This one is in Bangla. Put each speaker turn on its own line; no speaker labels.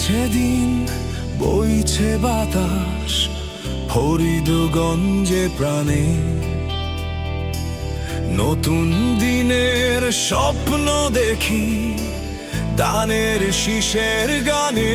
যাচ্ছে দিন, বইছে বাতাস ফরিদগঞ্জে প্রাণে। নতুন দিনের স্বপ্ন দেখি দানের শীষের গানে।